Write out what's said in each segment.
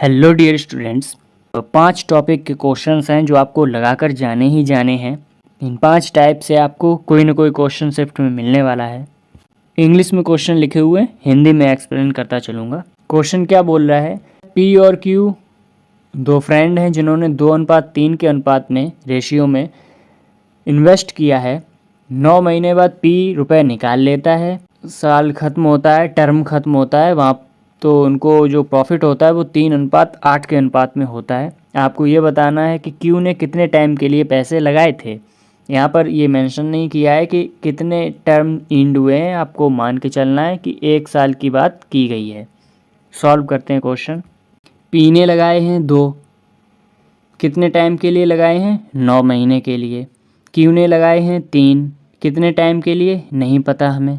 Hello dear students, 5 topic के questions हैं जो आपको लगाकर जाने ही जाने हैं। इन 5 टाइप से आपको कोई ना कोई क्वेश्चन शिफ्ट में मिलने वाला है। इंग्लिश में क्वेश्चन लिखे हुए, हिंदी में एक्सप्लेन करता चलूँगा। क्वेश्चन क्या बोल रहा है, पी और क्यू दो फ्रेंड हैं जिन्होंने 2:3 के अनुपात में रेशियो में इन्वेस्ट किया है। 9 महीने बाद पी रुपए निकाल लेता है, साल ख़त्म होता है, टर्म ख़त्म होता है, वहाँ तो उनको जो प्रॉफिट होता है वो 3:8 के अनुपात में होता है। आपको ये बताना है कि क्यू ने कितने टाइम के लिए पैसे लगाए थे। यहाँ पर ये मेंशन नहीं किया है कि कितने टर्म इंड हुए हैं, आपको मान के चलना है कि 1 साल की बात की गई है। सॉल्व करते हैं क्वेश्चन। पी ने लगाए हैं 2, कितने टाइम के लिए लगाए हैं? 9 महीने के लिए। क्यू ने लगाए हैं 3, कितने टाइम के लिए? नहीं पता हमें।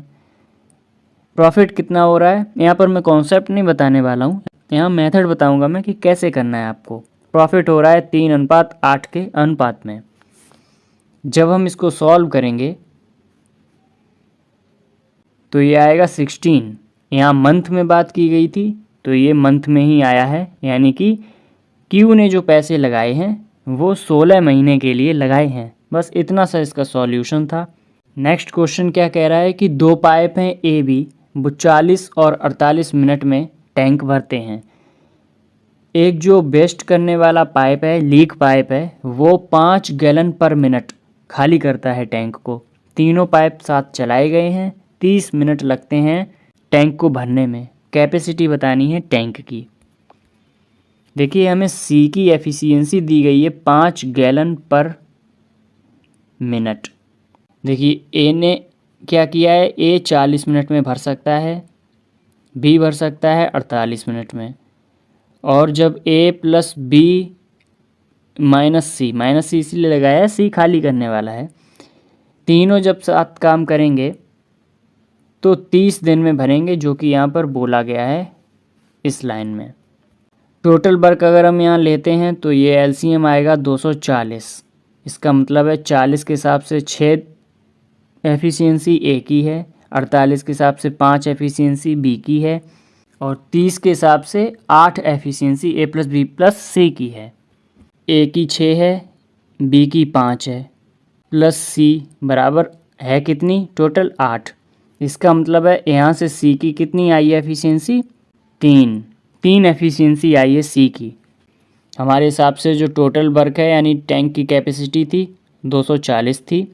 प्रॉफिट कितना हो रहा है? यहाँ पर मैं कॉन्सेप्ट नहीं बताने वाला हूँ, यहाँ मेथड बताऊँगा मैं कि कैसे करना है आपको। प्रॉफिट हो रहा है 3:8 के अनुपात में। जब हम इसको सॉल्व करेंगे तो ये आएगा 16। यहाँ मंथ में बात की गई थी तो ये मंथ में ही आया है, यानी कि क्यू ने जो पैसे लगाए हैं वो 16 महीने के लिए लगाए हैं। बस इतना सा इसका सॉल्यूशन था। नेक्स्ट क्वेश्चन क्या कह रहा है कि 2 पाइप हैं ए बी, वो 40 और 48 मिनट में टैंक भरते हैं। एक जो वेस्ट करने वाला पाइप है, लीक पाइप है, वो 5 गैलन पर मिनट खाली करता है टैंक को। तीनों पाइप साथ चलाए गए हैं, 30 मिनट लगते हैं टैंक को भरने में। कैपेसिटी बतानी है टैंक की। देखिए हमें सी की एफिशिएंसी दी गई है 5 गैलन पर मिनट। देखिए ए ने क्या किया है, ए 40 मिनट में भर सकता है, बी भर सकता है 48 मिनट में। और जब ए प्लस बी माइनस सी इसलिए लगाया है, सी खाली करने वाला है, तीनों जब साथ काम करेंगे तो 30 दिन में भरेंगे, जो कि यहाँ पर बोला गया है इस लाइन में। टोटल वर्क अगर हम यहाँ लेते हैं तो ये एलसीएम आएगा 240। इसका मतलब है 40 के हिसाब से 6 एफिशिएंसी ए की है, 48 के हिसाब से 5 एफिशिएंसी बी की है, और 30 के हिसाब से 8 एफिशिएंसी ए प्लस बी प्लस सी की है। ए की 6 है, बी की 5 है, प्लस सी बराबर है कितनी? टोटल 8। इसका मतलब है यहाँ से सी की कितनी आई है एफिशिएंसी? 3 एफिशिएंसी आई है सी की। हमारे हिसाब से जो टोटल वर्क है यानी टैंक की कैपेसिटी थी 240 थी।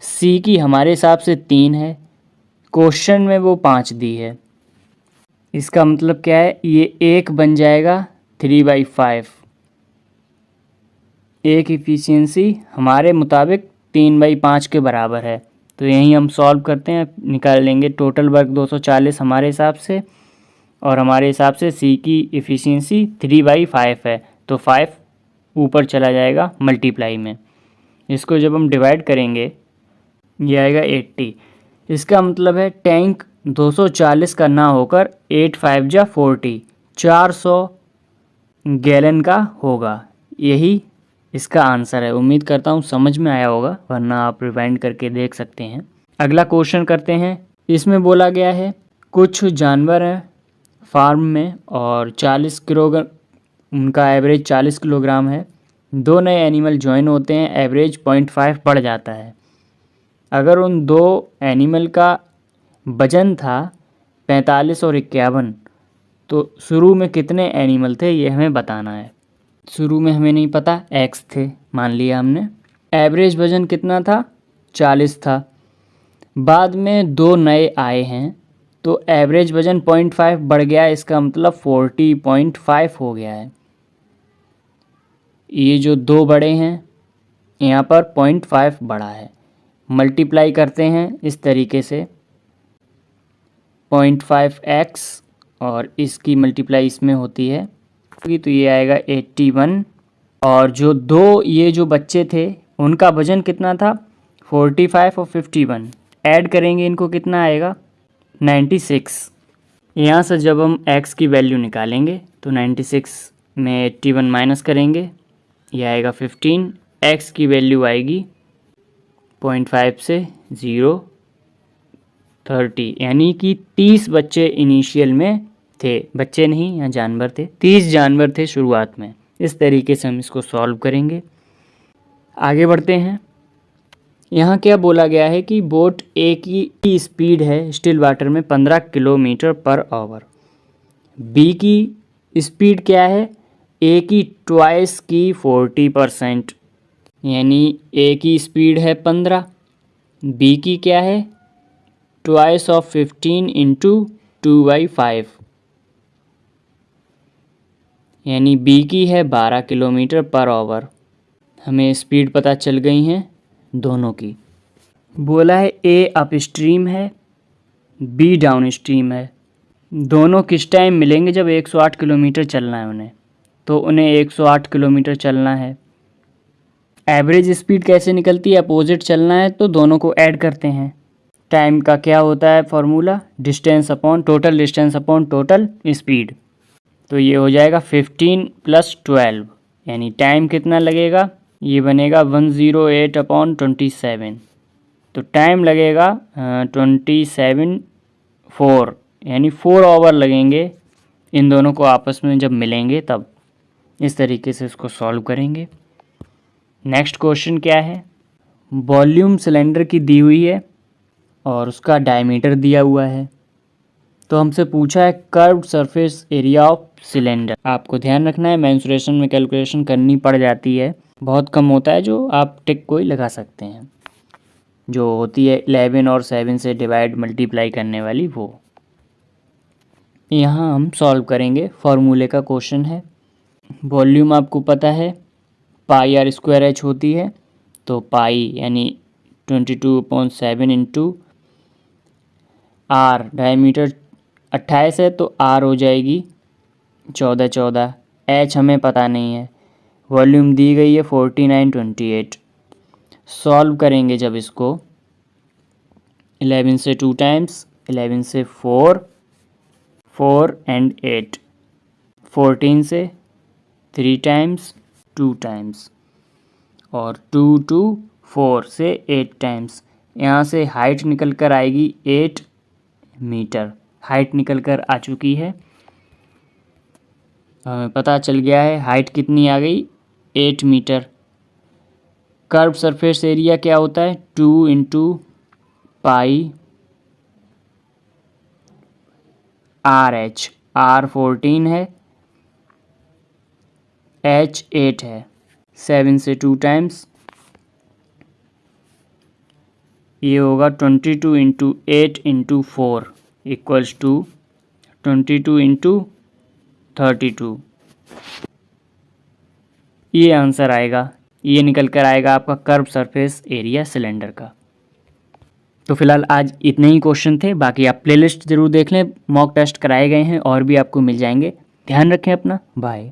सी की हमारे हिसाब से 3 है, क्वेश्चन में वो 5 दी है। इसका मतलब क्या है, ये 1 बन जाएगा 3/5। एक इफिशियंसी हमारे मुताबिक 3/5 के बराबर है। तो यहीं हम सॉल्व करते हैं, निकाल लेंगे टोटल वर्क 240 हमारे हिसाब से, और हमारे हिसाब से सी की इफिशियंसी 3/5 है, तो 5 ऊपर चला जाएगा मल्टीप्लाई में। इसको जब हम डिवाइड करेंगे ये आएगा 80। इसका मतलब है टैंक 240 का ना होकर 8 5 जा 40, 400 गैलन का होगा। यही इसका आंसर है। उम्मीद करता हूँ समझ में आया होगा, वरना आप रिवाइंड करके देख सकते हैं। अगला क्वेश्चन करते हैं। इसमें बोला गया है कुछ जानवर हैं फार्म में और 40 किलोग्राम, उनका एवरेज 40 किलोग्राम है। 2 नए एनिमल ज्वाइन होते हैं, एवरेज 0.5 बढ़ जाता है। अगर उन 2 एनिमल का वजन था 45 और 51, तो शुरू में कितने एनिमल थे ये हमें बताना है। शुरू में हमें नहीं पता, एक्स थे मान लिया हमने। एवरेज वजन कितना था? 40 था। बाद में 2 नए आए हैं तो एवरेज वजन 0.5 बढ़ गया, इसका मतलब 40.5 हो गया है। ये जो 2 बड़े हैं यहाँ पर 0.5 बढ़ा है। मल्टीप्लाई करते हैं इस तरीके से, 0.5x और इसकी मल्टीप्लाई इसमें होती है तो ये आएगा 81। और जो 2 ये जो बच्चे थे उनका वजन कितना था? 45 और 51, ऐड करेंगे इनको कितना आएगा? 96। यहाँ से जब हम x की वैल्यू निकालेंगे तो 96 में 81 माइनस करेंगे, ये आएगा 15। x की वैल्यू आएगी 0.5 से 0 30, यानी कि 30 बच्चे इनिशियल में थे, बच्चे नहीं, यहाँ जानवर थे, 30 जानवर थे शुरुआत में। इस तरीके से हम इसको सॉल्व करेंगे। आगे बढ़ते हैं। यहाँ क्या बोला गया है कि बोट ए की स्पीड है स्टिल वाटर में 15 किलोमीटर पर आवर। बी की स्पीड क्या है? ए की ट्वाइस की 40%, यानी ए की स्पीड है 15, बी की क्या है? ट्वाइस ऑफ 15 इंटू 2/5, यानी बी की है 12 किलोमीटर पर आवर। हमें स्पीड पता चल गई हैं दोनों की। बोला है ए अप स्ट्रीम है, बी डाउन स्ट्रीम है। दोनों किस टाइम मिलेंगे? जब 108 किलोमीटर चलना है उन्हें, तो उन्हें 108 किलोमीटर चलना है। एवरेज स्पीड कैसे निकलती है? अपोजिट चलना है तो दोनों को ऐड करते हैं। टाइम का क्या होता है formula? Distance upon total distance upon total speed. तो ये हो जाएगा 15 + 12, यानी टाइम कितना लगेगा? ये बनेगा 108 अपॉन 27। तो टाइम लगेगा 4 यानी 4 आवर लगेंगे इन दोनों को आपस में जब मिलेंगे तब। इस तरीके से इसको सॉल्व करेंगे। नेक्स्ट क्वेश्चन क्या है? वॉल्यूम सिलेंडर की दी हुई है और उसका डायमीटर दिया हुआ है। तो हमसे पूछा है curved surface area of cylinder. आपको ध्यान रखना है मेंसुरेशन में कैलकुलेशन करनी पड़ जाती है, बहुत कम होता है जो आप टिक कोई लगा सकते हैं, जो होती है 11 और 7 से डिवाइड मल्टीप्लाई करने वाली वो। यहाँ हम सॉल्व करेंगे। फॉर्मूले का क्वेश्चन है। वॉल्यूम आपको पता है πr² होती है, तो पाई यानी 22/7 इंटू आर, डायमीटर 28 है तो आर हो जाएगी 14। एच हमें पता नहीं है। वॉल्यूम दी गई है 4928। सॉल्व करेंगे जब इसको 11 से 2 टाइम्स, 11 से 4 एंड 8, 14 से 3 टाइम्स 2 टाइम्स, और 2 to 4 से 8 टाइम्स। यहाँ से हाइट निकल कर आएगी 8 मीटर। हाइट निकल कर आ चुकी है, हमें पता चल गया है हाइट कितनी आ गई? 8 मीटर। कर्व सरफेस एरिया क्या होता है? 2 into pi r h. R 14 है, एच 8 है। 7 से 2 टाइम्स, ये होगा 22 into 8 into 4 equals to 22 into 32। ये आंसर आएगा, ये निकल कर आएगा आपका कर्व सरफेस एरिया सिलेंडर का। तो फिलहाल आज इतने ही क्वेश्चन थे, बाकी आप प्लेलिस्ट ज़रूर देख लें, मॉक टेस्ट कराए गए हैं और भी आपको मिल जाएंगे। ध्यान रखें अपना, बाय।